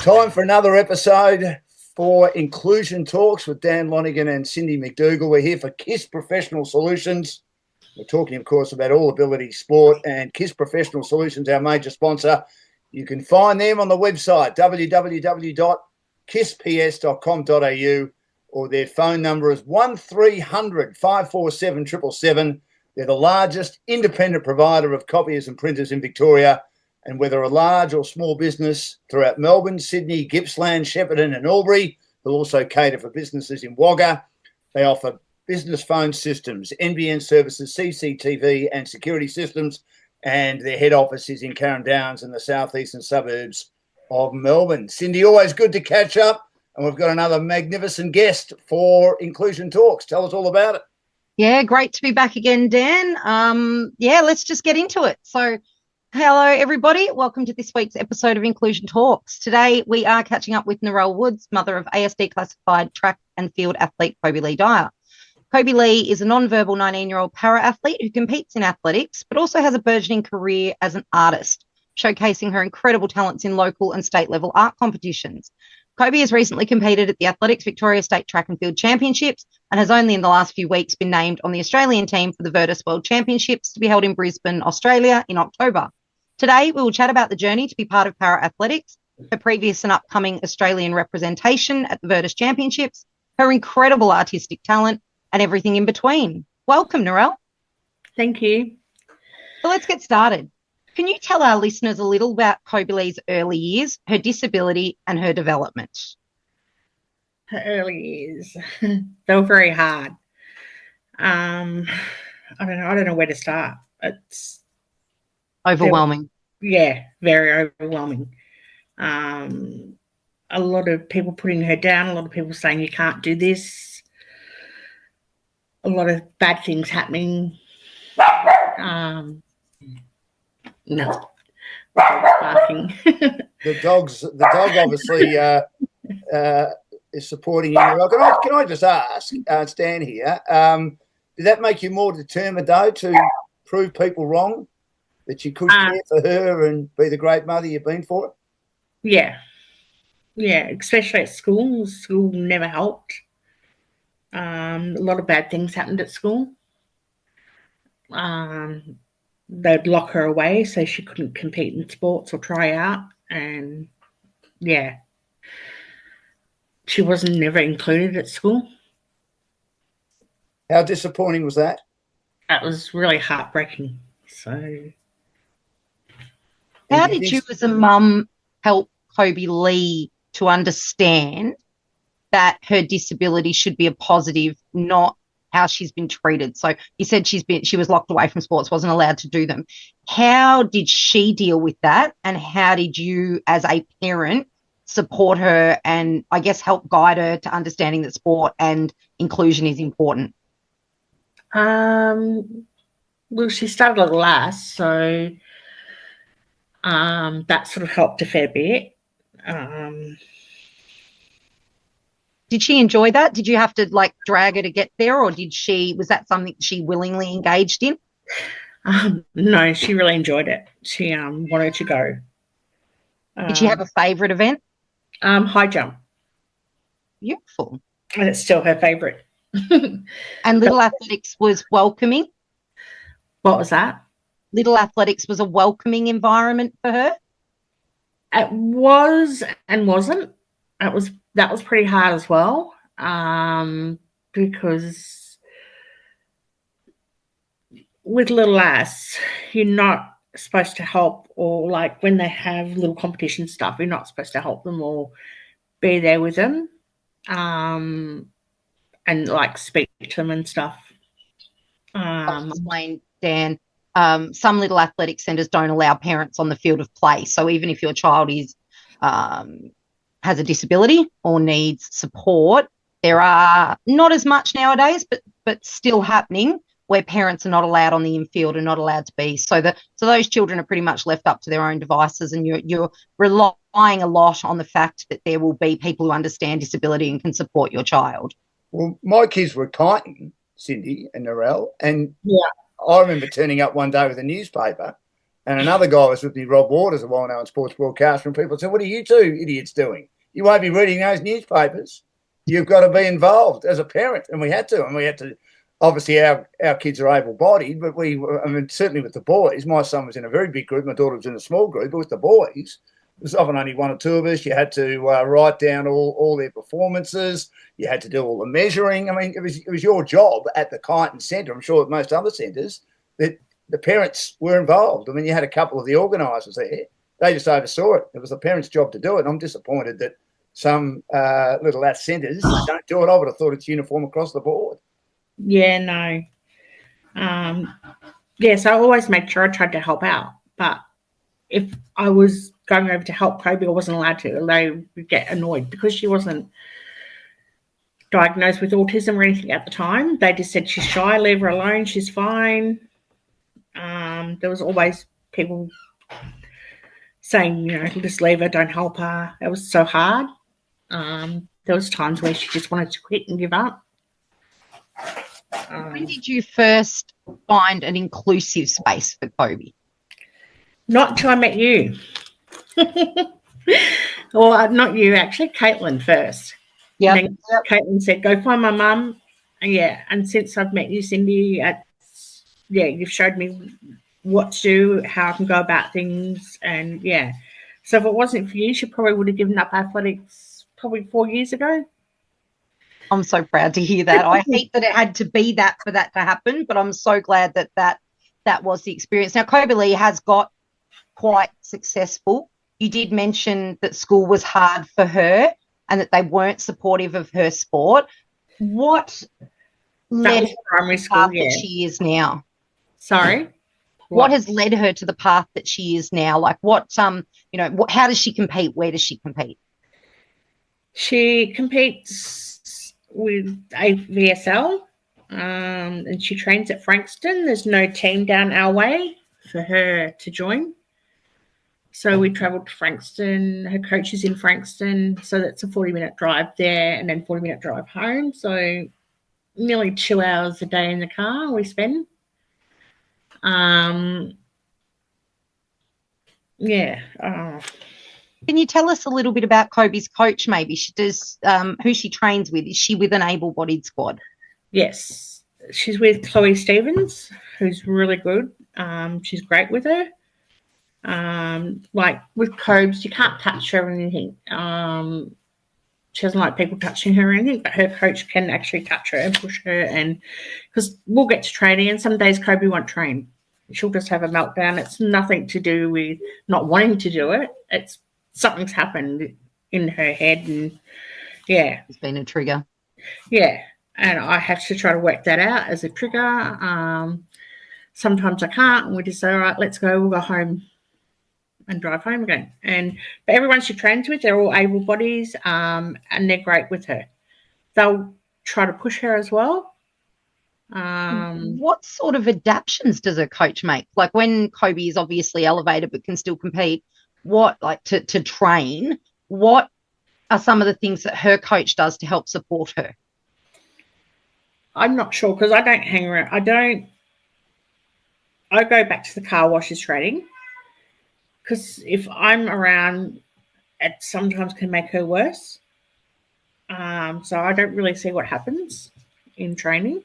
Time for another episode for Inclusion Talks with Dan Lonigan and Cindy McDougall. We're here for KISS Professional Solutions. We're talking, of course, about all ability sport, and KISS Professional Solutions, our major sponsor. You can find them on the website, www.kissps.com.au, or their phone number is 1300 547 777. They're the largest independent provider of copiers and printers in Victoria. And whether a large or small business throughout Melbourne, Sydney, Gippsland, Shepparton and Albury, they'll also cater for businesses in Wagga. They offer business phone systems, NBN services, CCTV and security systems, and their head office is in Carrum Downs in the southeastern suburbs of Melbourne. Cindy, always good to catch up, and we've got another magnificent guest for Inclusion Talks. Tell us all about it. Yeah, great to be back again, Dan. Let's just get into it. So, hello, everybody. Welcome to this week's episode of Inclusion Talks. Today, we are catching up with Narelle Woods, mother of ASD classified track and field athlete Kobi Lee Dyer. Kobi Lee is a non-verbal 19-year-old para-athlete who competes in athletics, but also has a burgeoning career as an artist, showcasing her incredible talents in local and state-level art competitions. Kobi has recently competed at the Athletics Victoria State Track and Field Championships and has only in the last few weeks been named on the Australian team for the Virtus World Championships to be held in Brisbane, Australia in October. Today, we will chat about the journey to be part of para-athletics, her previous and upcoming Australian representation at the Virtus Championships, her incredible artistic talent, and everything in between. Welcome, Narelle. Thank you. So let's get started. Can you tell our listeners a little about Kobi Lee's early years, her disability, and her development? Her early years, they were very hard. I don't know where to start. It's overwhelming. Very overwhelming. A lot of people putting her down, a lot of people saying you can't do this, a lot of bad things happening. No, barking. The dog obviously is supporting you. Can I just ask, Stan here, did that make you more determined though to prove people wrong, that you could care for her and be the great mother you've been for her? Yeah, especially at school. School never helped. A lot of bad things happened at school. They'd lock her away so she couldn't compete in sports or try out. And, she wasn't never included at school. How disappointing was that? That was really heartbreaking. So, how did you as a mum help Kobi Lee to understand that her disability should be a positive, not how she's been treated? So you said she was locked away from sports, wasn't allowed to do them. How did she deal with that, and how did you as a parent support her and I guess help guide her to understanding that sport and inclusion is important? Well, she started a little last, so that sort of helped a fair bit. Did she enjoy that? Did you have to drag her to get there, or was that something she willingly engaged in? No, she really enjoyed it. She wanted to go. Did she have a favourite event? High jump. Beautiful. And it's still her favourite. And Little Athletics was welcoming? What was that? Little Athletics was a welcoming environment for her? It was and wasn't. That was pretty hard as well, because with little lass, you're not supposed to help, or when they have little competition stuff, you're not supposed to help them or be there with them, and speak to them and stuff. I'll explain, Dan. Some Little Athletic centres don't allow parents on the field of play, so even if your child is has a disability or needs support, there are not as much nowadays, but still happening, where parents are not allowed on the infield and not allowed to be. So those children are pretty much left up to their own devices, and you're relying a lot on the fact that there will be people who understand disability and can support your child. Well, my kids were kiting, Cindy and Narelle, and I remember turning up one day with a newspaper And another guy was with me, Rob Waters, a well-known sports broadcaster, and people said, what are you two idiots doing? You won't be reading those newspapers. You've got to be involved as a parent. And we had to. And we had to. Obviously, our kids are able-bodied, but certainly with the boys, my son was in a very big group. My daughter was in a small group. But with the boys, it was often only one or two of us. You had to write down all their performances. You had to do all the measuring. I mean, it was your job at the Kyneton Centre. I'm sure at most other centres that the parents were involved. I mean, you had a couple of the organisers there. They just oversaw it. It was the parents' job to do it. And I'm disappointed that some little lass centres don't do it. I would have thought it's uniform across the board. Yeah, no. So I always made sure I tried to help out. But if I was going over to help Kobi, I wasn't allowed to. They would get annoyed because she wasn't diagnosed with autism or anything at the time. They just said, she's shy, leave her alone, she's fine. There was always people saying, just leave her, don't help her. It was so hard. There was times where she just wanted to quit and give up. When did you first find an inclusive space for Kobi? Not until I met you. Well, not you, actually. Caitlin first. Yeah. Caitlin said, go find my mum. Yeah, and since I've met you, Cindy, you've showed me what to do, how I can go about things, and yeah. So if it wasn't for you, she probably would have given up athletics probably 4 years ago. I'm so proud to hear that. I hate that it had to be that for that to happen, but I'm so glad that was the experience. Now, Kobi Lee has got quite successful. You did mention that school was hard for her and that they weren't supportive of her sport. What led her to primary the school, path that she is now? Sorry? What has led her to the path that she is now? Like how does she compete? Where does she compete? She competes with AVSL, and she trains at Frankston. There's no team down our way for her to join. So we travelled to Frankston. Her coach is in Frankston, so that's a 40-minute drive there and then 40-minute drive home. So nearly 2 hours a day in the car we spend. Can you tell us a little bit about Kobi's coach, maybe? She does who she trains with. Is she with an able-bodied squad? Yes. She's with Chloe Stevens, who's really good. She's great with her. Like with Cobes, you can't touch her or anything. She doesn't like people touching her or anything, but her coach can actually touch her and push her. And because we'll get to training, and some days Kobi won't train. She'll just have a meltdown. It's nothing to do with not wanting to do it. It's something's happened in her head, and yeah, It's been a trigger. Yeah, and I have to try to work that out as a trigger. Sometimes I can't, and we just say, all right, let's go. We'll go home and drive home again. But everyone she trains with, they're all able bodies, and they're great with her. They'll try to push her as well. What sort of adaptations does her coach make? Like when Kobi is obviously elevated but can still compete, to train, what are some of the things that her coach does to help support her? I'm not sure because I don't hang around. I go back to the car while she's training because if I'm around, it sometimes can make her worse. So I don't really see what happens in training.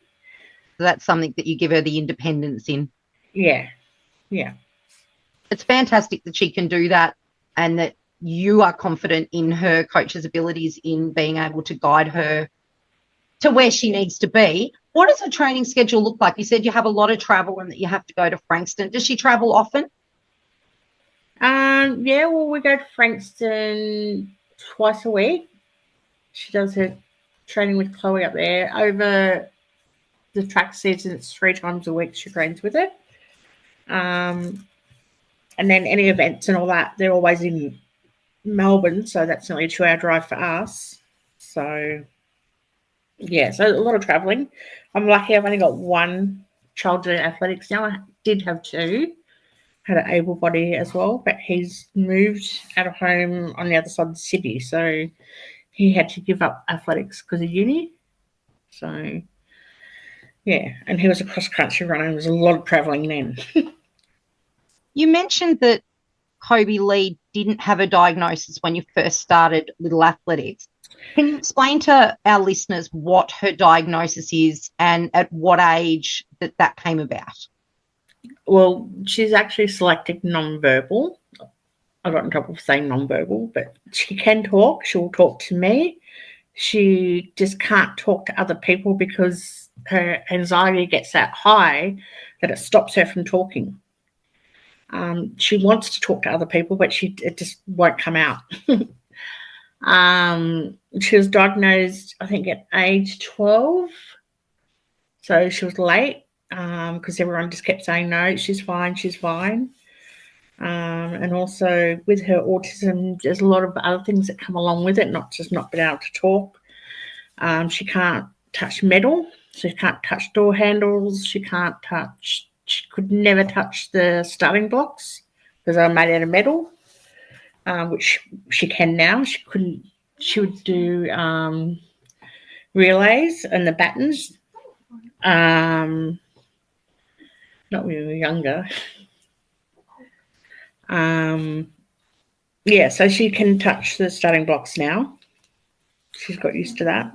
So that's something that you give her the independence in. Yeah. It's fantastic that she can do that and that you are confident in her coach's abilities in being able to guide her to where she needs to be. What does her training schedule look like? You said you have a lot of travel and that you have to go to Frankston. Does she travel often? We go to Frankston twice a week. She does her training with Chloe up there. Over the track season, it's 3 times a week she trains with her. And then any events and all that, they're always in Melbourne, so that's only a 2-hour drive for us. So, yeah, so a lot of travelling. I'm lucky I've only got one child doing athletics now. I did have 2. Had an able body as well, but he's moved out of home on the other side of the city, so he had to give up athletics because of uni. So, yeah, and he was a cross-country runner. There was a lot of travelling then. You mentioned that Kobi Lee didn't have a diagnosis when you first started Little Athletics. Can you explain to our listeners what her diagnosis is and at what age that came about? Well, she's actually selective non-verbal. I got in trouble for saying non-verbal, but she can talk. She'll talk to me. She just can't talk to other people because her anxiety gets that high that it stops her from talking. She wants to talk to other people, but it just won't come out. She was diagnosed, I think, at age 12. So she was late because everyone just kept saying, no, she's fine, she's fine. And also with her autism, there's a lot of other things that come along with it, not just not being able to talk. She can't touch metal, so she can't touch door handles. She could never touch the starting blocks because they're made out of metal, which she can now. She would do relays and the battens. Not when we were younger. So she can touch the starting blocks now. She's got used to that.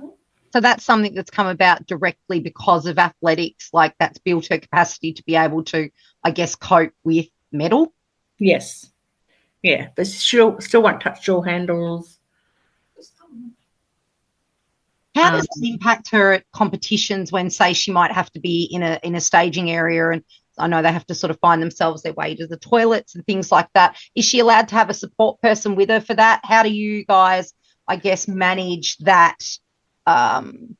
So that's something that's come about directly because of athletics, like that's built her capacity to be able to, I guess, cope with metal? Yes. Yeah, but she'll still won't touch door handles. How does it impact her at competitions when, say, she might have to be in a staging area, and I know they have to sort of find themselves their way to the toilets and things like that? Is she allowed to have a support person with her for that? How do you guys, I guess, manage that,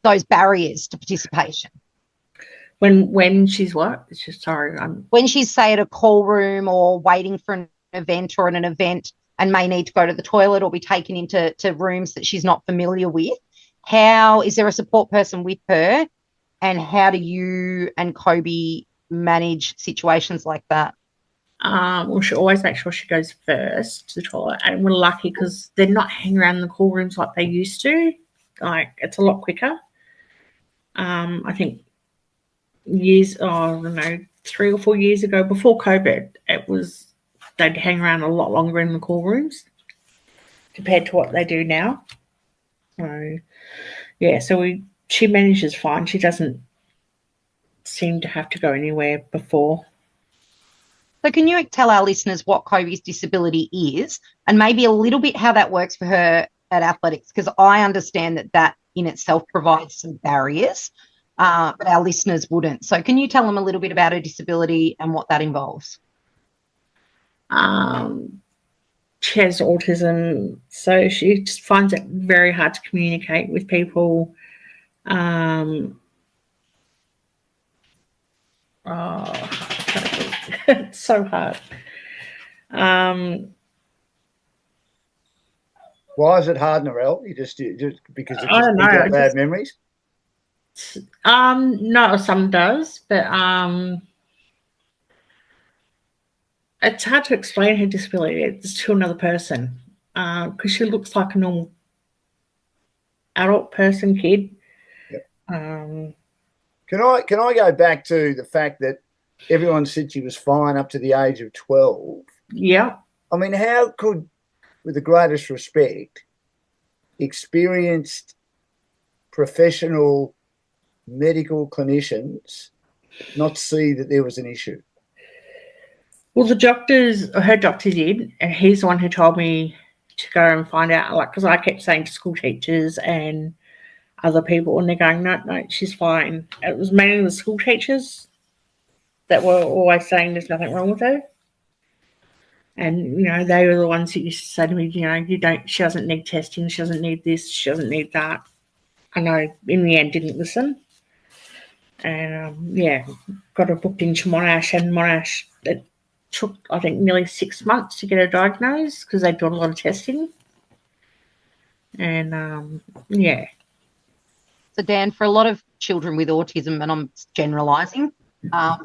those barriers to participation? When she's what? Sorry. When she's, say, at a call room or waiting for an event or in an event and may need to go to the toilet or be taken into rooms that she's not familiar with, how is there a support person with her, and how do you and Kobi manage situations like that? Well, she always makes sure she goes first to the toilet, and we're lucky because they're not hanging around the call rooms like they used to. Like, it's a lot quicker. I think 3 or 4 years ago, before COVID, they'd hang around a lot longer in the call rooms compared to what they do now. So, yeah, she manages fine. She doesn't seem to have to go anywhere before. So can you tell our listeners what Kobi's disability is and maybe a little bit how that works for her at athletics? Because I understand that in itself provides some barriers, but our listeners wouldn't. So can you tell them a little bit about her disability and what that involves? She has autism, so she just finds it very hard to communicate with people. It's so hard. Why is it hard, Narelle? You just because I don't know. Bad memories? No, some does, but it's hard to explain her disability to another person because she looks like a normal adult person, kid. Yep. Can I go back to the fact that everyone said she was fine up to the age of 12? Yeah. I mean, how could, with the greatest respect, experienced professional medical clinicians not see that there was an issue? Well, her doctor did, and he's the one who told me to go and find out, like, because I kept saying to school teachers and other people, and they're going, no, she's fine. It was mainly the school teachers that were always saying there's nothing wrong with her. And, they were the ones that used to say to me, she doesn't need testing, she doesn't need this, she doesn't need that. And I, in the end, didn't listen. And, got her booked into Monash, and Monash, it took, I think, nearly 6 months to get her diagnosed because they'd done a lot of testing. And, So, Dan, for a lot of children with autism, and I'm generalising,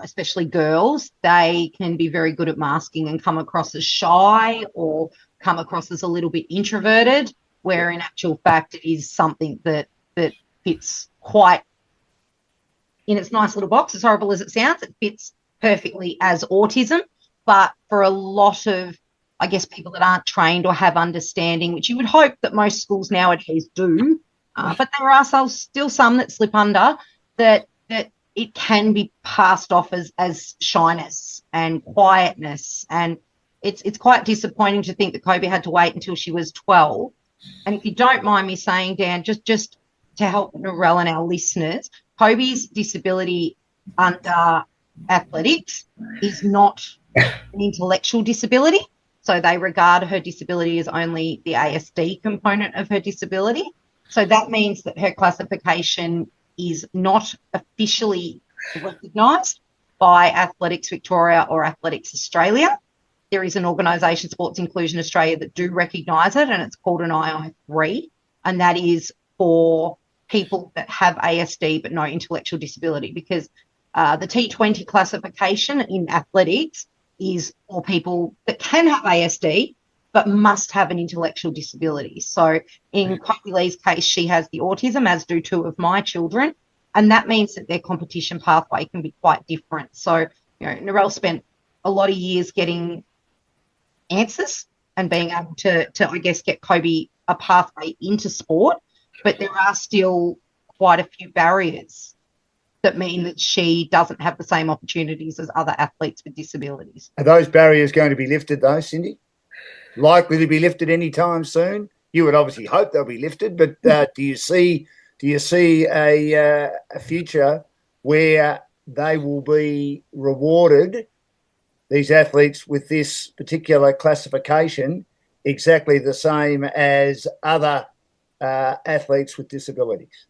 especially girls, they can be very good at masking and come across as shy or come across as a little bit introverted, where in actual fact it is something that fits quite in its nice little box. As horrible as it sounds, it fits perfectly as autism. but for a lot of, I guess, people that aren't trained or have understanding, which you would hope that most schools nowadays do, but there are still some that slip under, that it can be passed off as shyness and quietness. And it's quite disappointing to think that Kobi had to wait until she was 12. And if you don't mind me saying, Dan, just to help Narelle and our listeners, Kobi's disability under athletics is not an intellectual disability. So they regard her disability as only the ASD component of her disability. So that means that her classification is not officially recognised by Athletics Victoria or Athletics Australia. There is an organisation, Sports Inclusion Australia, that do recognise it, and it's called an II3, and that is for people that have ASD but no intellectual disability, because the T20 classification in athletics is for people that can have ASD but must have an intellectual disability. So in Kobi Lee's case, she has the autism, as do two of my children, and that means that their competition pathway can be quite different. So, Narelle spent a lot of years getting answers and being able to I guess, get Kobi a pathway into sport, but there are still quite a few barriers that mean that she doesn't have the same opportunities as other athletes with disabilities. Are those barriers going to be lifted, though, Cindy? Likely to be lifted anytime soon? You would obviously hope they'll be lifted, but do you see a future where they will be rewarded, these athletes with this particular classification, exactly the same as other athletes with disabilities?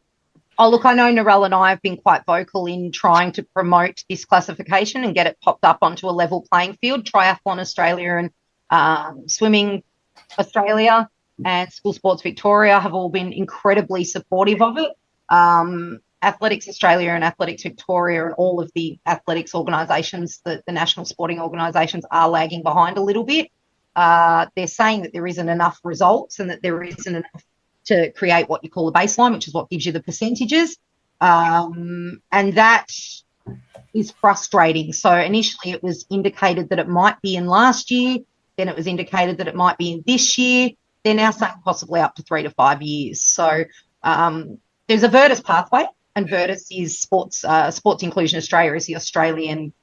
Oh, look, I know Narelle and I have been quite vocal in trying to promote this classification and get it popped up onto a level playing field. Triathlon Australia and Swimming Australia and School Sports Victoria have all been incredibly supportive of it. Athletics Australia and Athletics Victoria and all of the athletics organisations, the national sporting organisations, are lagging behind a little bit. They're saying that there isn't enough results and that there isn't enough to create what you call a baseline, which is what gives you the percentages. And that is frustrating. So initially it was indicated that it might be in last year. Then it was indicated that it might be in this year. They're now saying possibly up to 3 to 5 years. So there's a Virtus pathway, and Virtus is Sports Inclusion Australia, is the Australian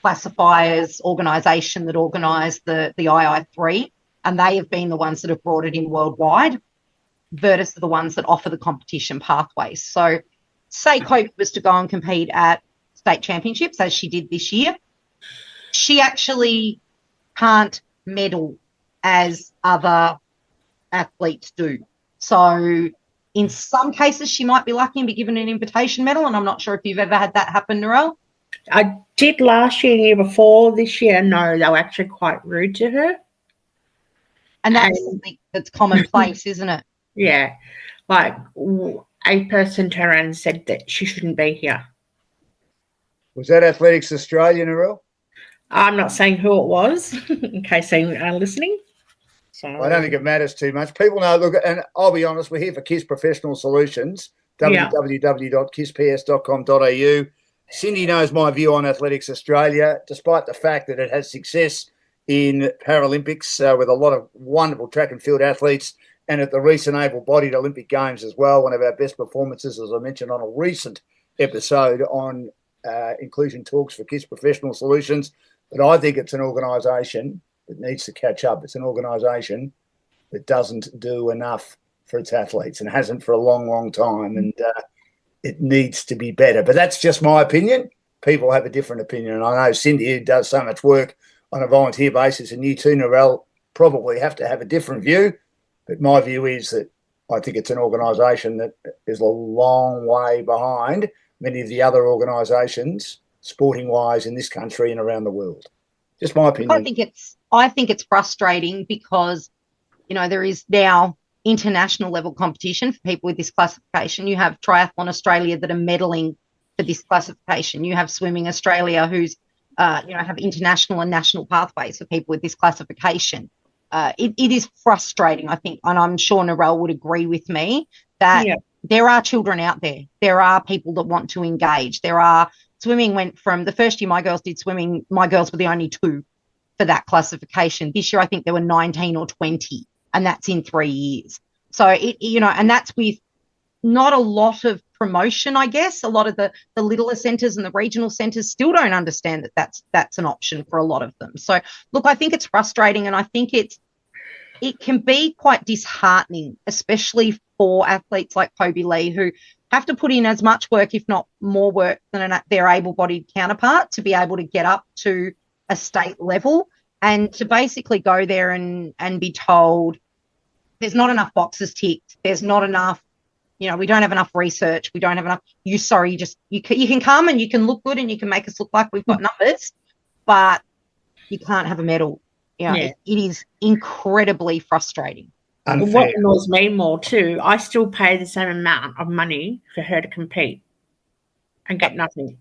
classifiers organisation that organised the II3, and they have been the ones that have brought it in worldwide. Virtus are the ones that offer the competition pathways. So say Kobi was to go and compete at state championships, as she did this year, she actually can't medal as other athletes do. So in some cases she might be lucky and be given an invitation medal, and I'm not sure if you've ever had that happen, Narelle. I did last year, year before. This year, no, they were actually quite rude to her. And that's something that's commonplace, isn't it? Yeah. Like, a person turned around and said that she shouldn't be here. Was that Athletics Australia, Narelle? I'm not saying who it was, in case they are listening. So I don't think it matters too much. People know, look, and I'll be honest, we're here for KISS Professional Solutions, www.kisspс.com.au. Cindy knows my view on Athletics Australia, despite the fact that it has success in Paralympics with a lot of wonderful track and field athletes, and at the recent able-bodied Olympic Games as well. One of our best performances, as I mentioned on a recent episode on Inclusion Talks for KISS Professional Solutions. But I think it's an organisation that needs to catch up. It's an organisation that doesn't do enough for its athletes and hasn't for a long, long time. And it needs to be better. But that's just my opinion. People have a different opinion. And I know Cindy, who does so much work on a volunteer basis, and you too, Narelle, probably have to have a different view. But my view is that I think it's an organisation that is a long way behind many of the other organisations, sporting-wise, in this country and around the world. Just my opinion. I think it's frustrating because, there is now international level competition for people with this classification. You have Triathlon Australia that are medaling for this classification. You have Swimming Australia who's, have international and national pathways for people with this classification. It is frustrating, I think, and I'm sure Narelle would agree with me that there are children out there. There are people that want to engage. There are swimming went from the first year my girls did swimming, my girls were the only 2 for that classification. This year, I think there were 19 or 20, and that's in 3 years. So, and that's with not a lot of promotion, I guess. A lot of the littler centres and the regional centres still don't understand that that's an option for a lot of them. So, look, I think it's frustrating, and I think it can be quite disheartening, especially for athletes like Kobi Lee, who have to put in as much work, if not more work, than their able-bodied counterpart to be able to get up to a state level, and to basically go there and be told there's not enough boxes ticked, there's not enough, we don't have enough research, we don't have enough, you can come and you can look good and you can make us look like we've got numbers, but you can't have a medal. It is incredibly frustrating. Unfair. What annoys me more too, I still pay the same amount of money for her to compete and get nothing.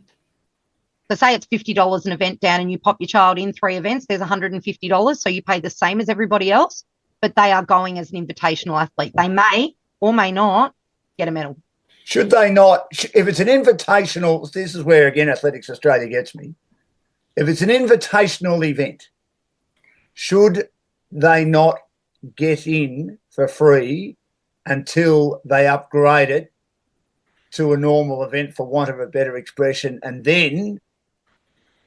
So say it's $50 an event down and you pop your child in 3 events, there's $150. So you pay the same as everybody else, but they are going as an invitational athlete. They may or may not get a medal. Should they not? If it's an invitational, this is where, again, Athletics Australia gets me. If it's an invitational event, should they not get in for free until they upgrade it to a normal event, for want of a better expression, and then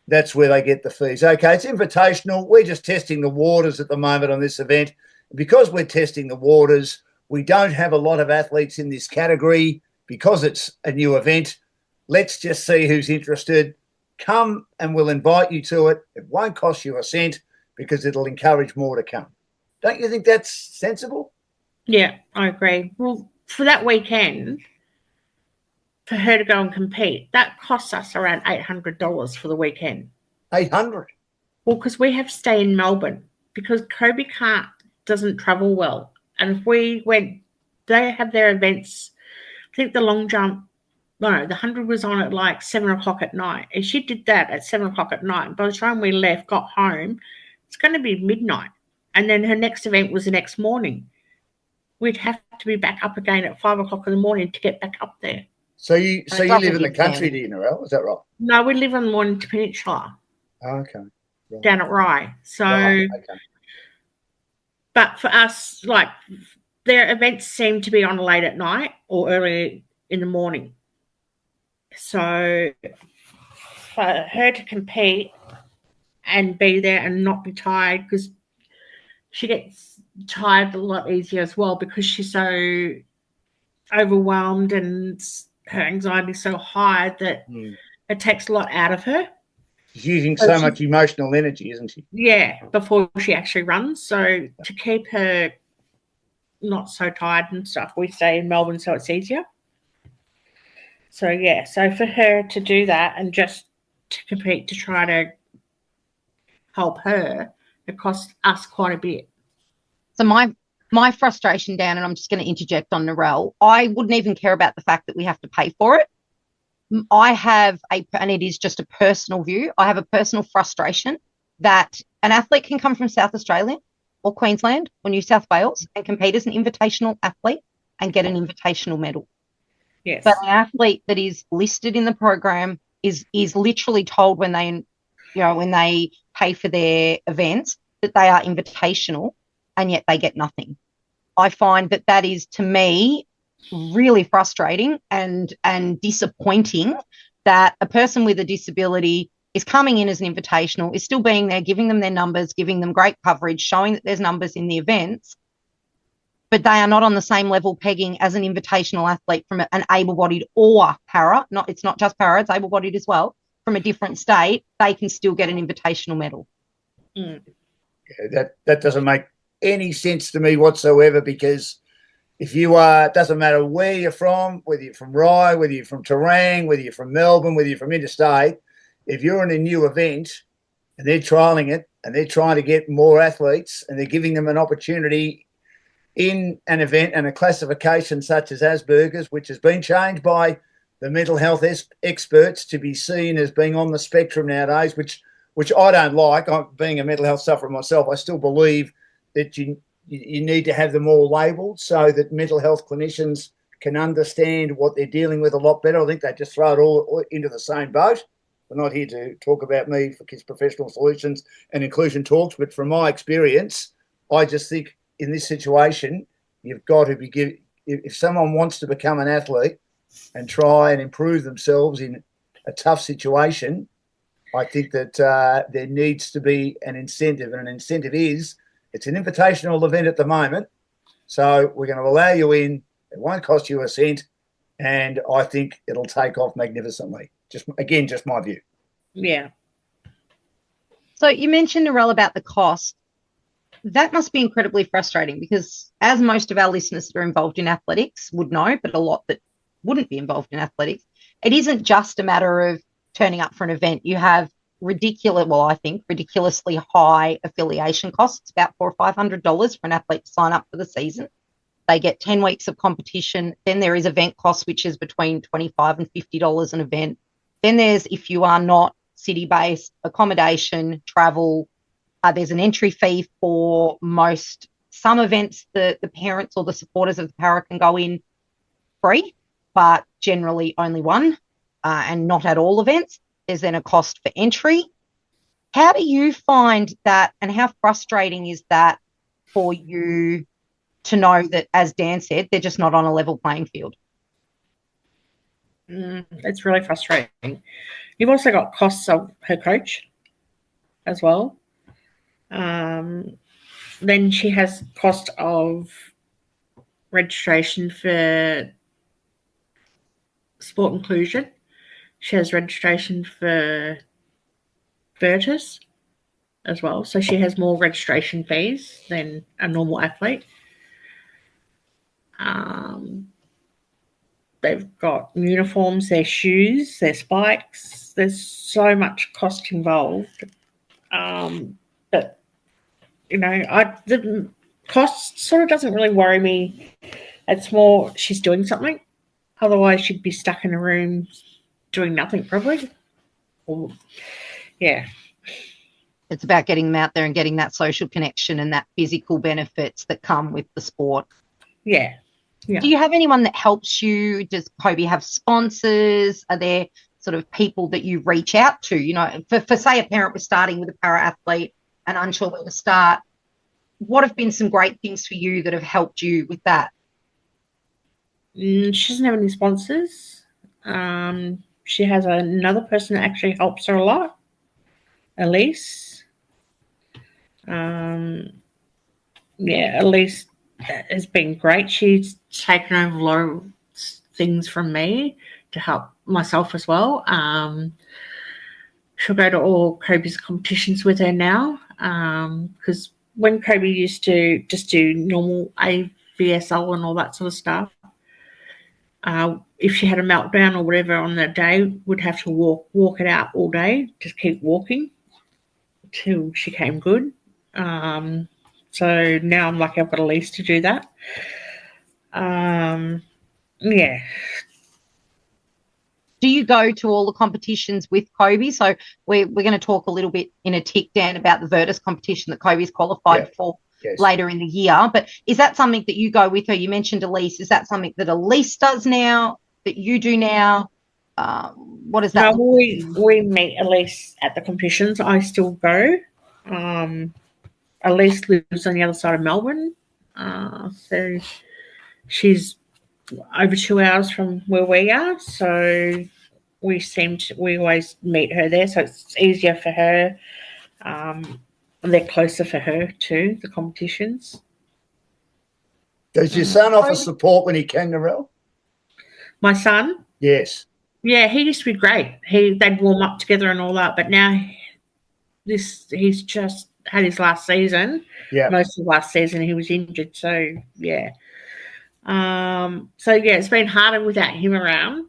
that's where they get the fees? Okay, it's invitational. We're just testing the waters at the moment on this event. Because we're testing the waters, we don't have a lot of athletes in this category because it's a new event. Let's just see who's interested. Come and we'll invite you to it. It won't cost you a cent because it'll encourage more to come. Don't you think that's sensible? Yeah, I agree. Well, for that weekend, for her to go and compete, that costs us around $800 for the weekend. $800? Well, because we have to stay in Melbourne because Kobi doesn't travel well. And if we went, they have their events, I think the long jump, the 100 was on at like 7 o'clock at night. And she did that at 7 o'clock at night. And by the time we left, got home, it's going to be midnight. And then her next event was the next morning. We'd have to be back up again at 5 o'clock in the morning to get back up there. So you live in the country, do you, Narelle? Is that right? No, we live on the Mornington Peninsula. Oh, okay. Right. Down at Rye. So, okay. But for us, like, their events seem to be on late at night or early in the morning. So for her to compete and be there and not be tired, because she gets tired a lot easier as well because she's so overwhelmed and her anxiety is so high that it takes a lot out of her. She's using so much emotional energy, isn't she? Yeah, before she actually runs. So to keep her not so tired and stuff, we stay in Melbourne so it's easier. So, yeah, so for her to do that and just to compete to try to help her, it costs us quite a bit. So my frustration, Dan, and I'm just going to interject on Narelle, I wouldn't even care about the fact that we have to pay for it. I have and it is just a personal view, I have a personal frustration that an athlete can come from South Australia or Queensland or New South Wales and compete as an invitational athlete and get an invitational medal. Yes. But an athlete that is listed in the program is literally told when they pay for their events that they are invitational, and yet they get nothing. I find that is, to me, really frustrating and disappointing that a person with a disability is coming in as an invitational, is still being there, giving them their numbers, giving them great coverage, showing that there's numbers in the events, but they are not on the same level pegging as an invitational athlete from an able-bodied or para. It's not just para, it's able-bodied as well. From a different state, they can still get an invitational medal. Yeah, that doesn't make any sense to me whatsoever, because if you are, it doesn't matter where you're from, whether you're from Rye, whether you're from Terang, whether you're from Melbourne, whether you're from interstate, if you're in a new event and they're trialling it and they're trying to get more athletes and they're giving them an opportunity in an event and a classification such as Asperger's, which has been changed by the mental health experts to be seen as being on the spectrum nowadays, which I don't like. I'm being a mental health sufferer myself. I still believe that you need to have them all labelled so that mental health clinicians can understand what they're dealing with a lot better. I think they just throw it all into the same boat. We're not here to talk about me for Kids Professional Solutions and Inclusion Talks, but from my experience, I just think in this situation, you've got to be if someone wants to become an athlete and try and improve themselves in a tough situation, I think that there needs to be an incentive, and an incentive is it's an invitational event at the moment, so we're going to allow you in. It won't cost you a cent, and I think it'll take off magnificently. Just my view. Yeah. So you mentioned, Narelle, about the cost. That must be incredibly frustrating because, as most of our listeners that are involved in athletics would know, but a lot that wouldn't be involved in athletics, it isn't just a matter of turning up for an event. You have ridiculously high affiliation costs, about $400 or $500 for an athlete to sign up for the season. They get 10 weeks of competition. Then there is event costs, which is between $25 and $50 an event. Then there's, if you are not city-based, accommodation, travel. There's an entry fee for some events. The parents or the supporters of the para can go in free, but generally only one, and not at all events. There's then a cost for entry. How do you find that, and how frustrating is that for you to know that, as Dan said, they're just not on a level playing field? It's really frustrating. You've also got costs of her coach as well. Then she has cost of registration for sport inclusion. She has registration for Virtus as well. So she has more registration fees than a normal athlete. They've got uniforms, their shoes, their spikes. There's so much cost involved. But, the cost sort of doesn't really worry me. It's more she's doing something. Otherwise, she'd be stuck in a room doing nothing, probably. Yeah. It's about getting them out there and getting that social connection and that physical benefits that come with the sport. Yeah. Do you have anyone that helps you? Does Kobi have sponsors? Are there sort of people that you reach out to? For say a parent was starting with a para athlete and unsure where to start, what have been some great things for you that have helped you with that? She doesn't have any sponsors. She has another person that actually helps her a lot, Elise. Elise has been great. She's taken over a lot of things from me to help myself as well. She'll go to all Kobi's competitions with her now, because when Kobi used to just do normal AVSL and all that sort of stuff, if she had a meltdown or whatever on that day, would have to walk it out all day, just keep walking till she came good. So now I'm lucky I've got Elise to do that. Yeah. Do you go to all the competitions with Kobi? So we're going to talk a little bit in a tick, Dan, about the Virtus competition that Kobi's qualified for later in the year. But is that something that you go with her? You mentioned Elise. Is that something that Elise does now, that you do now? What is that? No, we meet Elise at the competitions. I still go. Elise lives on the other side of Melbourne. So she's over 2 hours from where we are. So we always meet her there. So it's easier for her. They're closer for her too, the competitions. Does your son offer support when he can, Narelle? My son? Yes. Yeah, he used to be great. They'd warm up together and all that, but now he's just had his last season. Yeah. Most of last season he was injured, so yeah. It's been harder without him around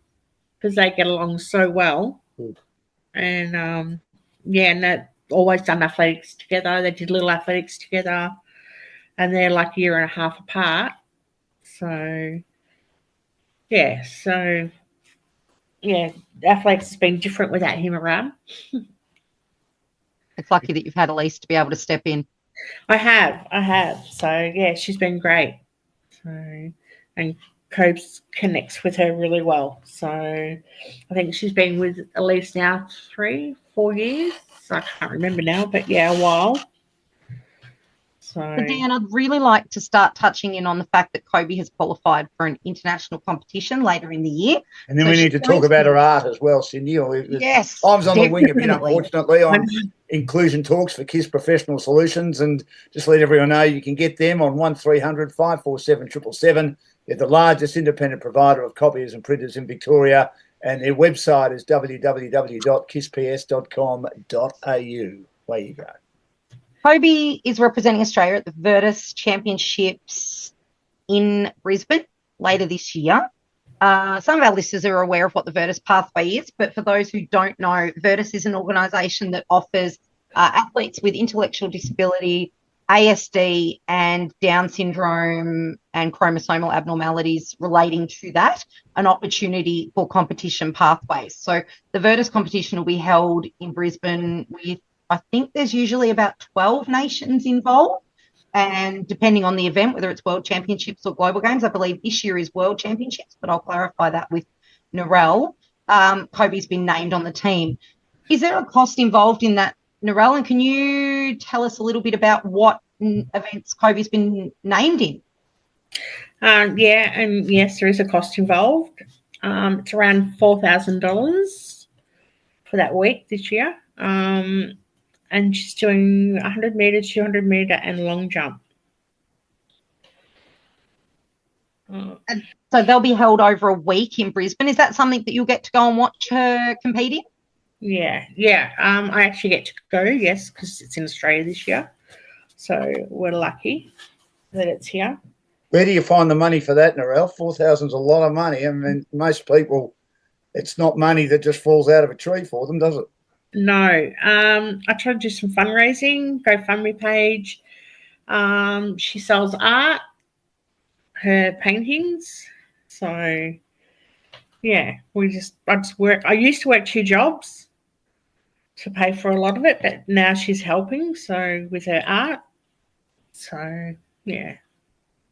because they get along so well. Good. And and they've always done athletics together. They did little athletics together, and they're like a year and a half apart. Athletics has been different without him around. It's lucky that you've had Elise to be able to step in. I have. So, yeah, she's been great. So, and Cobes connects with her really well. So I think she's been with Elise now 3-4 years. I can't remember now, but yeah, a while. So But Dan, I'd really like to start touching in on the fact that Kobi has qualified for an international competition later in the year. And then we need to talk about her art as well, Cindy. Yes, Time's on the wing a bit, definitely. unfortunately, on Inclusion Talks for KISS Professional Solutions. And just let everyone know you can get them on 1300 547 777. They're the largest independent provider of copiers and printers in Victoria. And their website is www.kissps.com.au. There you go. Kobi is representing Australia at the Virtus Championships in Brisbane later this year. Some of our listeners are aware of what the Virtus pathway is, but for those who don't know, Virtus is an organisation that offers athletes with intellectual disability, ASD, and Down syndrome and chromosomal abnormalities relating to that an opportunity for competition pathways. So the Virtus competition will be held in Brisbane with, I think there's usually about 12 nations involved. And depending on the event, whether it's World Championships or Global Games, I believe this year is World Championships, but I'll clarify that with Narelle. Kobi's been named on the team. Is there a cost involved in that, Narelle? And can you tell us a little bit about what events Kobi's been named in? Yeah, and yes, there is a cost involved. It's around $4,000 for that week this year. And she's doing 100 metre, 200 metre, and long jump. And so they'll be held over a week in Brisbane. Is that something that you'll get to go and watch her compete in? Yeah. I actually get to go, yes, because it's in Australia this year. So we're lucky that it's here. Where do you find the money for that, Narelle? 4,000 is a lot of money. I mean, most people, it's not money that just falls out of a tree for them, does it? No, I try to do some fundraising, GoFundMe page. She sells art, her paintings. So, yeah, I just work. I used to work 2 jobs to pay for a lot of it, but now she's helping, so with her art. So, yeah.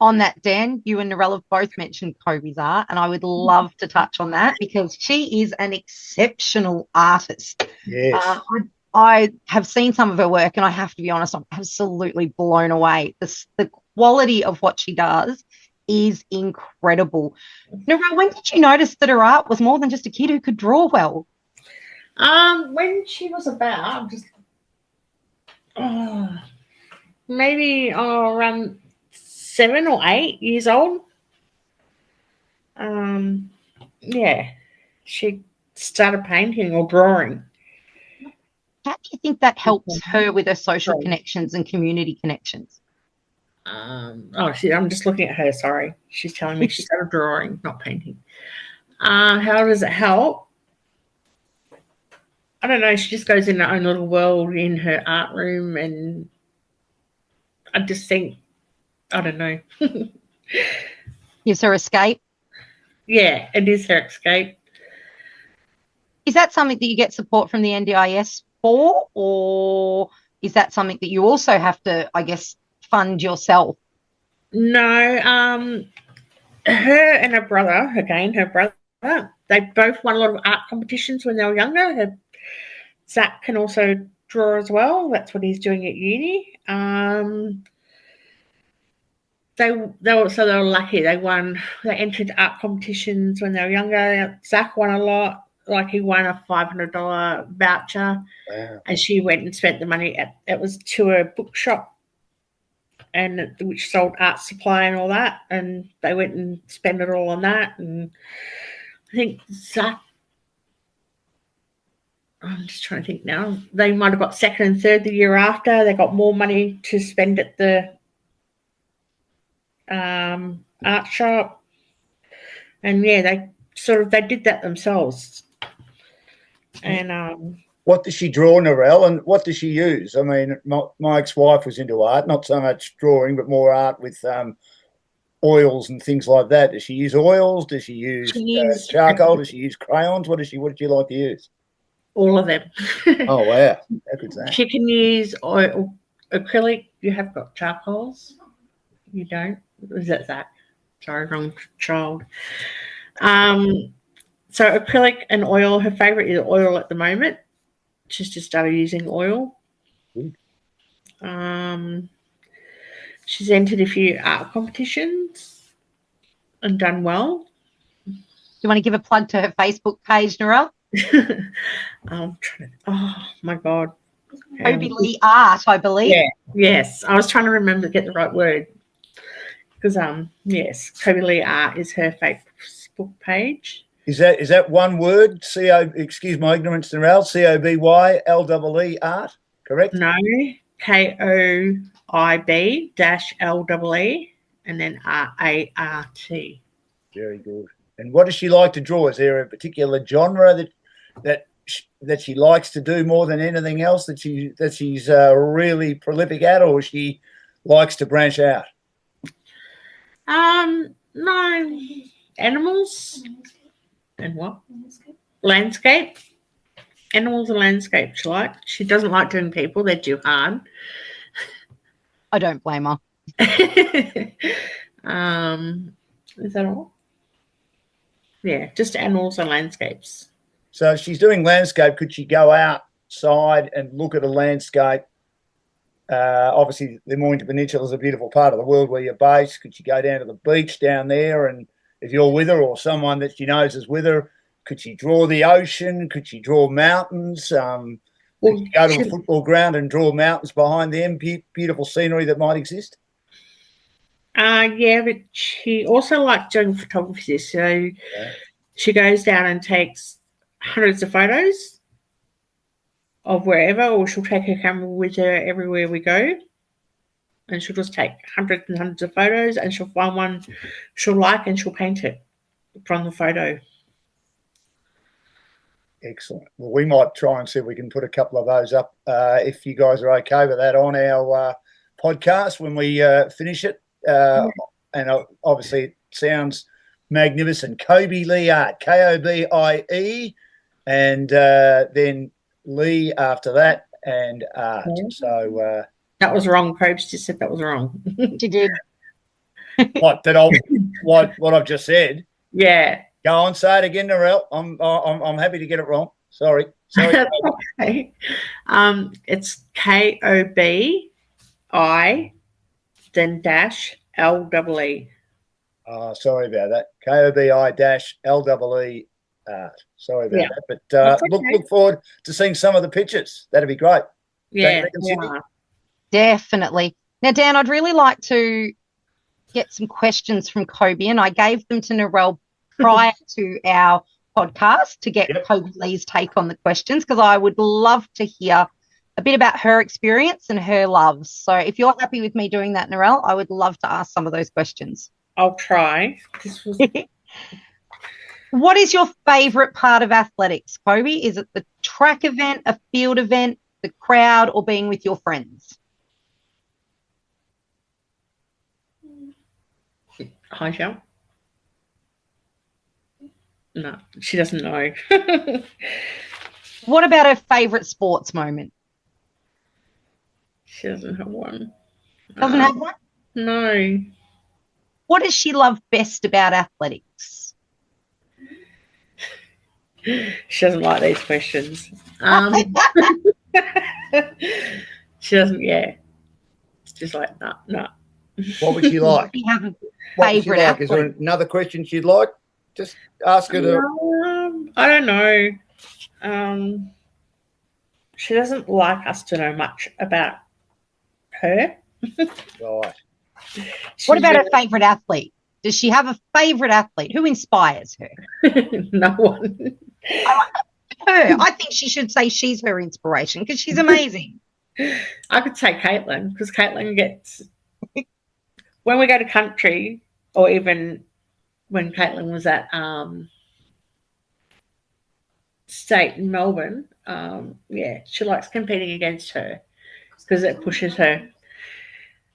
On that, Dan, you and Narelle have both mentioned Kobi's art, and I would love to touch on that because she is an exceptional artist. Yes. I have seen some of her work, and I have to be honest, I'm absolutely blown away. The quality of what she does is incredible. Narelle, when did you notice that her art was more than just a kid who could draw well? When she was about maybe around 7 or 8 years old. Yeah, she started painting or drawing. How do you think that helps her with her social connections and community connections? I'm just looking at her. Sorry, she's telling me she started drawing, not painting. How does it help? I don't know. She just goes in her own little world in her art room, and I just think, I don't know. Is her escape? Yeah, it is her escape. Is that something that you get support from the NDIS for, or is that something that you also have to, I guess, fund yourself? No, her and her brother, they both won a lot of art competitions when they were younger. Zach can also draw as well. That's what he's doing at uni. They were lucky. They entered art competitions when they were younger. Zach won a lot. Like, he won a $500 voucher. Wow. And she went and spent the money it was to a bookshop, and which sold art supply and all that. And they went and spent it all on that. And I think Zach, I'm just trying to think now. They might have got second and third the year after. They got more money to spend at the art shop. And yeah, they did that themselves. And what does she draw, Narelle, and what does she use? I mean, my ex-wife was into art, not so much drawing, but more art with oils and things like that. Does she use oils? Does she use charcoal? Does she use crayons? What does she like to use? All of them. Oh, wow. How good's that? She can use oil, acrylic. You have got charcoals. You don't. Is that Zach? Sorry, wrong child. So acrylic and oil. Her favourite is oil at the moment. She's just started using oil. Good. She's entered a few art competitions and done well. You want to give a plug to her Facebook page, Narelle? I'm trying to. Oh my God. Kobi Lee Art, I believe. Yeah. Yes. I was trying to remember to get the right word. Because yes, Kobi Lee Art is her Facebook page. Is that one word? Excuse my ignorance, Narelle. COBYLEE art, correct? No, KOIB-LEE and then ART. Very good. And what does she like to draw? Is there a particular genre that she likes to do more than anything else that she's really prolific at, or she likes to branch out? No, animals and what? Landscape. Animals and landscape she likes. She doesn't like doing people. They're too hard. I don't blame her. Is that all? Yeah, just animals and landscapes. So if she's doing landscape, could she go outside and look at a landscape? Obviously, the Mornington Peninsula is a beautiful part of the world where you're based. Could she go down to the beach down there, and if you're with her or someone that she knows is with her, could she draw the ocean? Could she draw mountains? Could she go to a football ground and draw mountains behind them, beautiful scenery that might exist? Yeah, but she also likes doing photography. So she goes down and takes hundreds of photos of wherever, or she'll take her camera with her everywhere we go. And she'll just take hundreds and hundreds of photos, and she'll find one she'll like and she'll paint it from the photo. Excellent. Well, we might try and see if we can put a couple of those up, if you guys are okay with that, on our podcast when we finish it. And obviously it sounds magnificent. Kobi Lee Art, KOBIE, and then Lee after that, and Art. So that was wrong. Probes just said that was wrong. She did. what I've just said? Yeah. Go on, say it again, Narelle. I'm happy to get it wrong. Sorry. Okay. It's KOBI then dash LEE. Sorry about that. KOBI-LEE art. Sorry about that. But okay. look forward to seeing some of the pictures. That'd be great. Yeah. Definitely. Now, Dan, I'd really like to get some questions from Kobi, and I gave them to Narelle prior to our podcast to get Kobi Lee's take on the questions, because I would love to hear a bit about her experience and her loves. So if you're happy with me doing that, Narelle, I would love to ask some of those questions. I'll try. What is your favourite part of athletics, Kobi? Is it the track event, a field event, the crowd, or being with your friends? High jump? No, she doesn't know. What about her favourite sports moment? She doesn't have one. Doesn't have one? No. What does she love best about athletics? She doesn't like these questions. She doesn't, It's just like, no. What would she like? Do you have a favourite athlete? Is there another question she'd like? Just ask her to... I don't know. She doesn't like us to know much about her. Right. What about her favourite athlete? Does she have a favourite athlete? Who inspires her? No one. Her. I think she should say she's her inspiration, because she's amazing. I could say Caitlin, because Caitlin gets... When we go to country, or even when Caitlin was at state in Melbourne, she likes competing against her because it pushes her.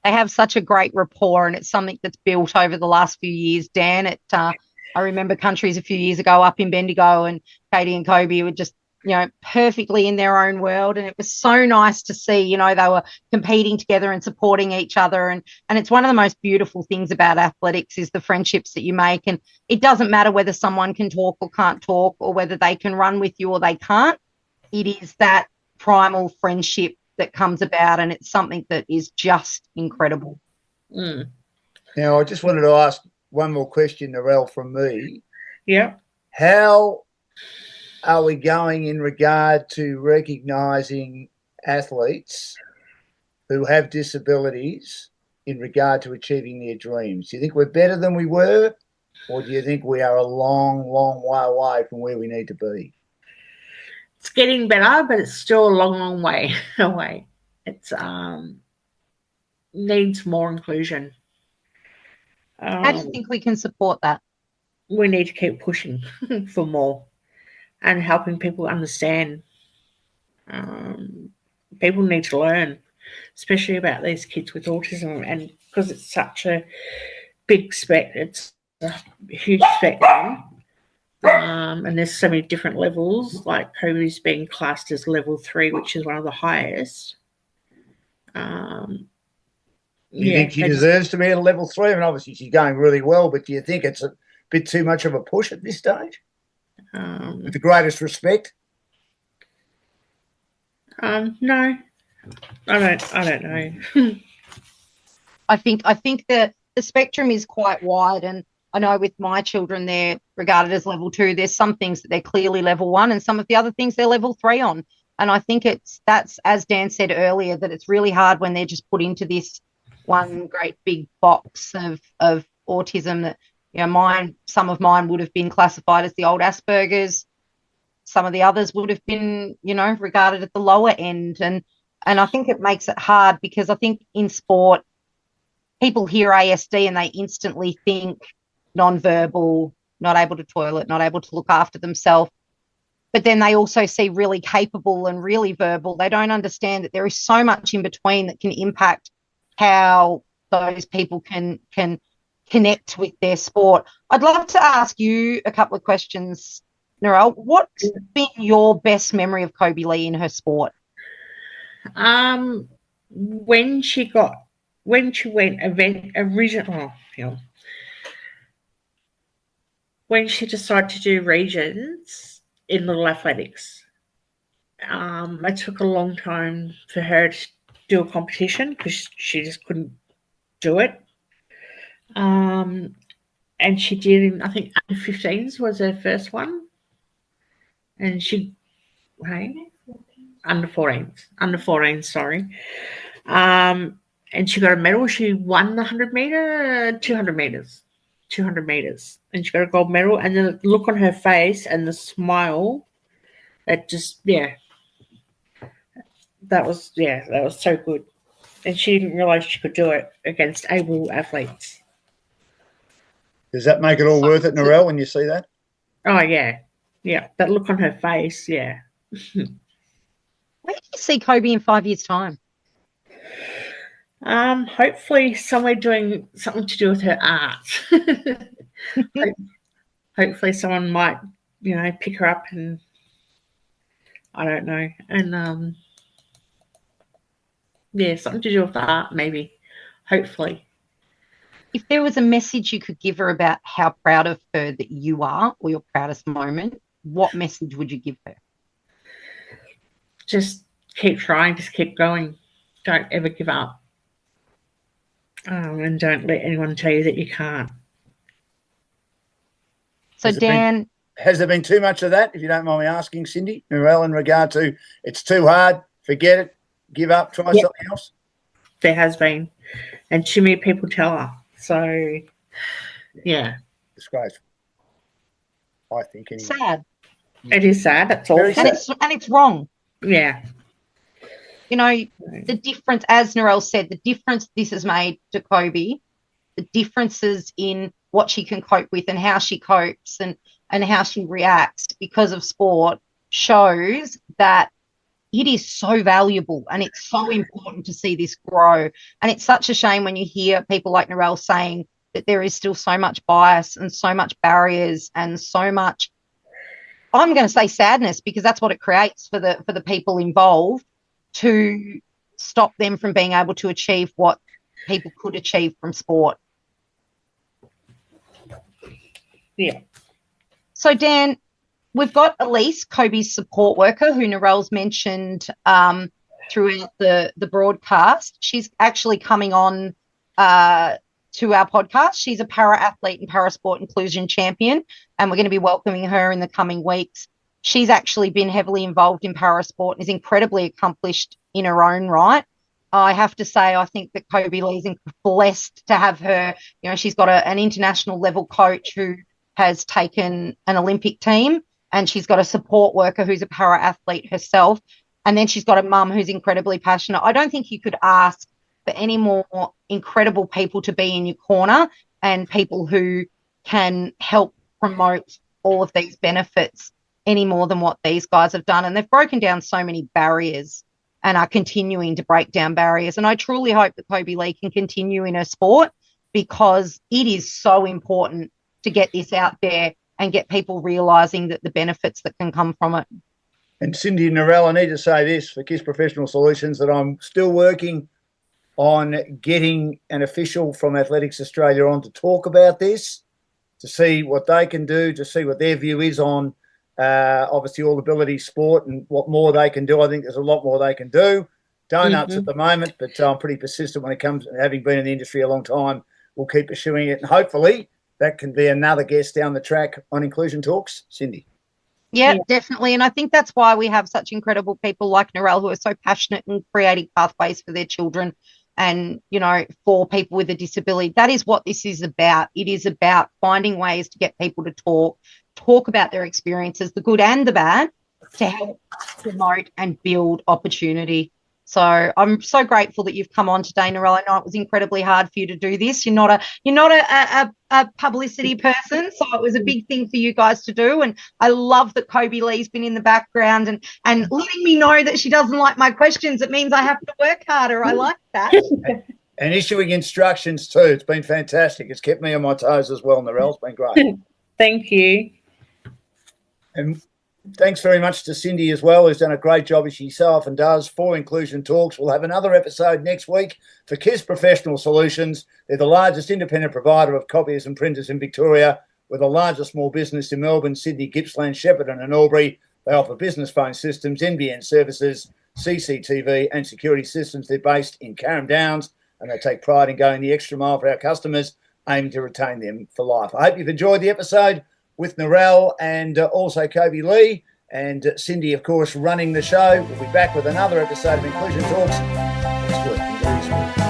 They have such a great rapport, and it's something that's built over the last few years, Dan. I remember countries a few years ago up in Bendigo, and Katie and Kobi would just perfectly in their own world. And it was so nice to see, they were competing together and supporting each other. And it's one of the most beautiful things about athletics is the friendships that you make. And it doesn't matter whether someone can talk or can't talk, or whether they can run with you or they can't. It is that primal friendship that comes about, and it's something that is just incredible. Mm. Now, I just wanted to ask one more question, Narelle, from me. Yeah. How are we going in regard to recognising athletes who have disabilities in regard to achieving their dreams? Do you think we're better than we were, or do you think we are a long, long way away from where we need to be? It's getting better, but it's still a long, long way away. It's needs more inclusion. How do you think we can support that? We need to keep pushing for more and helping people understand. People need to learn, especially about these kids with autism, and because it's such a big it's a huge spectrum, and there's so many different levels. Like Kobi's being classed as level 3, which is one of the highest. Do you think she deserves to be at a level 3? I mean, obviously she's going really well, but do you think it's a bit too much of a push at this stage? With the greatest respect. No, I don't know. I think that the spectrum is quite wide, and I know with my children they're regarded as level 2. There's some things that they're clearly level 1, and some of the other things they're level 3 on. And I think that's as Dan said earlier, that it's really hard when they're just put into this one great big box of autism that, some of mine would have been classified as the old Asperger's. Some of the others would have been, regarded at the lower end. And I think it makes it hard, because I think in sport, people hear ASD and they instantly think nonverbal, not able to toilet, not able to look after themselves. But then they also see really capable and really verbal. They don't understand that there is so much in between that can impact how those people can connect with their sport. I'd love to ask you a couple of questions, Narelle. What's been your best memory of Kobi Lee in her sport? When she went when she decided to do regions in little athletics. It took a long time for her to do a competition because she just couldn't do it. And she did, I think, under 15s was her first one. And under 14s, sorry. And she got a medal. She won the 100 meter, 200 meters. 200 meters, and she got a gold medal. And the look on her face and the smile, that was so good. And she didn't realize she could do it against able athletes. Does that make it all worth it, Narelle, when you see that? Oh yeah, that look on her face, yeah. Where do you see Kobi in 5 years' time? Hopefully somewhere doing something to do with her art. Hopefully someone might, pick her up, and I don't know. And something to do with the art, maybe. Hopefully. If there was a message you could give her about how proud of her that you are, or your proudest moment, what message would you give her? Just keep trying, just keep going. Don't ever give up. And don't let anyone tell you that you can't. So, Dan... Has there been too much of that, if you don't mind me asking, Cindy, Narelle, in regard to it's too hard, forget it, give up, try something else? There has been. And too many people tell her. So, yeah. Disgraceful, I think. Anyway. Sad. It is sad. That's all. And it's wrong. Yeah. The difference, as Narelle said, the difference this has made to Kobi, the differences in what she can cope with and how she copes and how she reacts because of sport shows that it is so valuable, and it's so important to see this grow. And it's such a shame when you hear people like Narelle saying that there is still so much bias and so much barriers and so much I'm going to say sadness, because that's what it creates for the people involved, to stop them from being able to achieve what people could achieve from sport. Yeah. So, Dan, we've got Elise, Kobi's support worker, who Narelle's mentioned throughout the broadcast. She's actually coming on to our podcast. She's a para-athlete and para-sport inclusion champion, and we're going to be welcoming her in the coming weeks. She's actually been heavily involved in para-sport and is incredibly accomplished in her own right. I have to say, I think that Kobi Lee's blessed to have her. You know, she's got an international level coach who has taken an Olympic team, and she's got a support worker who's a para-athlete herself, and then she's got a mum who's incredibly passionate. I don't think you could ask for any more incredible people to be in your corner, and people who can help promote all of these benefits any more than what these guys have done. And they've broken down so many barriers and are continuing to break down barriers. And I truly hope that Kobi Lee can continue in her sport, because it is so important to get this out there and get people realising that the benefits that can come from it. And Cindy and Narelle, I need to say this for KISS Professional Solutions, that I'm still working on getting an official from Athletics Australia on to talk about this, to see what they can do, to see what their view is on obviously all ability sport and what more they can do. I think there's a lot more they can do. Donuts at the moment, but I'm pretty persistent when it comes, having been in the industry a long time. We'll keep pursuing it, and hopefully that can be another guest down the track on Inclusion Talks. Cindy. Yeah, definitely. And I think that's why we have such incredible people like Narelle, who are so passionate in creating pathways for their children and, you know, for people with a disability. That is what this is about. It is about finding ways to get people to talk about their experiences, the good and the bad, to help promote and build opportunity. So I'm so grateful that you've come on today, Narelle. I know it was incredibly hard for you to do this. You're not a publicity person, so it was a big thing for you guys to do. And I love that Kobi Lee's been in the background and letting me know that she doesn't like my questions. It means I have to work harder. I like that. And issuing instructions too. It's been fantastic. It's kept me on my toes as well, Narelle. It's been great. Thank you. And thanks very much to Cindy as well, who's done a great job, as she so often does, for Inclusion Talks. We'll have another episode next week for KISS Professional Solutions. They're the largest independent provider of copiers and printers in Victoria. We're the largest small business in Melbourne, Sydney, Gippsland, Shepparton and Albury. They offer business phone systems, NBN services, CCTV and security systems. They're based in Carrum Downs, and they take pride in going the extra mile for our customers, aiming to retain them for life. I hope you've enjoyed the episode with Narelle and also Kobi Lee, and Cindy, of course, running the show. We'll be back with another episode of Inclusion Talks next week. Enjoy this week.